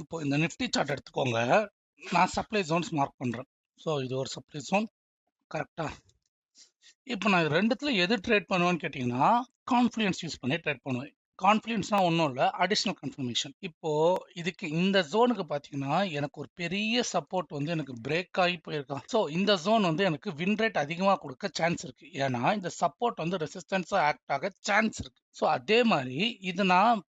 இப்போ இந்த Nifty chart எடுத்துக்கோங்க. நான் சப்ளை ஜோன்ஸ் மார்க் பண்றேன். ஸோ இது ஒரு சப்ளை ஜோன், கரெக்டா? இப்போ நான் ரெண்டுத்துல எது ட்ரேட் பண்ணுவேன்னு கேட்டிங்கன்னா, கான்ஃப்ளூயன்ஸ் யூஸ் பண்ணி ட்ரேட் பண்ணுவேன். கான்ஃப்ளூயன்ஸ்னா ஒன்றும் இல்லை, அடிஷ்னல் கன்ஃபர்மேஷன். இப்போ இதுக்கு இந்த ஜோனுக்கு பார்த்தீங்கன்னா எனக்கு ஒரு பெரிய சப்போர்ட் வந்து எனக்கு பிரேக் ஆகி போயிருக்கான். ஸோ இந்த ஜோன் வந்து எனக்கு வின் ரேட் அதிகமாக கொடுக்க சான்ஸ் இருக்கு. ஏன்னா இந்த சப்போர்ட் வந்து ரெசிஸ்டன்ஸாக ஆக்ட் ஆக சான்ஸ் இருக்கு. ஸோ அதே மாதிரி இது நான்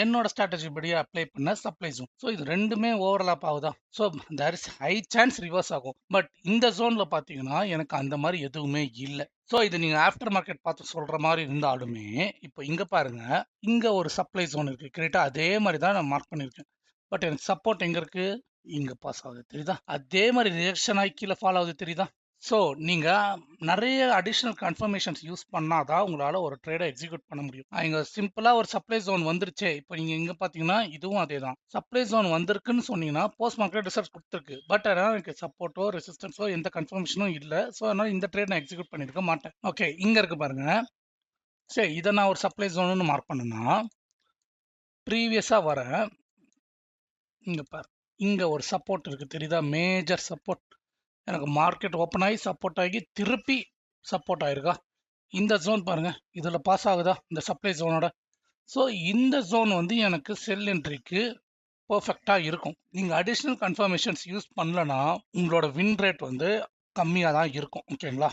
என்னோட ஸ்ட்ராட்டஜி படியே அப்ளை பண்ண சப்ளை ஜோன். ஸோ இது ரெண்டுமே ஓவர்லாப் ஆகுதா? So there is high chance reverse ஆகும். பட் இந்த ஜோன்ல பார்த்தீங்கன்னா எனக்கு அந்த மாதிரி எதுவுமே இல்லை. ஸோ இது நீங்க ஆஃப்டர் மார்க்கெட் பார்த்து சொல்ற மாதிரி இருந்தாலுமே இப்போ இங்க பாருங்க, இங்க ஒரு சப்ளை ஜோன் இருக்கு. கிரேட்டா அதே மாதிரி தான் நான் மார்க் பண்ணியிருக்கேன். பட் எனக்கு சப்போர்ட் எங்க இருக்கு? இங்க பாஸ் ஆகுது, தெரியுதா? அதே மாதிரி ரியாக்ஷன் ஆகி கீழே ஃபால் ஆகுது, தெரியுதா? ஸோ நீங்க நிறைய அடிஷனல் கன்ஃபர்மேஷன்ஸ் யூஸ் பண்ணாதான் உங்களால ஒரு ட்ரேடை எக்ஸிக்யூட் பண்ண முடியும். இங்க சிம்பிளா ஒரு சப்ளை ஜோன் வந்துருச்சே. இப்போ நீங்க இங்க பாத்தீங்கன்னா இதுவும் அதே தான். சப்ளை ஜோன் வந்திருக்குன்னு சொன்னீங்கன்னா போஸ்ட் மார்க்கெட் ரிசல்ட் கொடுத்துருக்கு. பட் ஆனால் எனக்கு சப்போர்ட்டோ ரெசிஸ்டன்ஸோ எந்த கன்ஃபர்மேஷனும் இல்லை. ஸோ அதனால இந்த ட்ரேட் நான் எக்ஸிக்யூட் பண்ணிருக்க மாட்டேன். ஓகே, இங்க இருக்கு பாருங்க. சரி, இதை நான் ஒரு சப்ளை ஜோன் மார்க் பண்ணேன்னா ப்ரீவியஸா வரேன். இங்க பாரு, இங்க ஒரு சப்போர்ட் இருக்கு, தெரியுதா? Major support. எனக்கு மார்க்கெட் ஓப்பன் ஆகி சப்போர்ட் ஆகி திருப்பி சப்போர்ட் ஆயிருக்கா? இந்த ஜோன் பாருங்க, இதுல பாஸ் ஆகுதா இந்த சப்ளை ஜோனோட? ஸோ இந்த ஜோன் வந்து எனக்கு செல் என்ட்ரிக்கு பர்ஃபெக்டா இருக்கும். நீங்க அடிஷனல் கன்ஃபர்மேஷன்ஸ் யூஸ் பண்ணலனா உங்களோட வின் ரேட் வந்து கம்மியா தான் இருக்கும். ஓகேங்களா?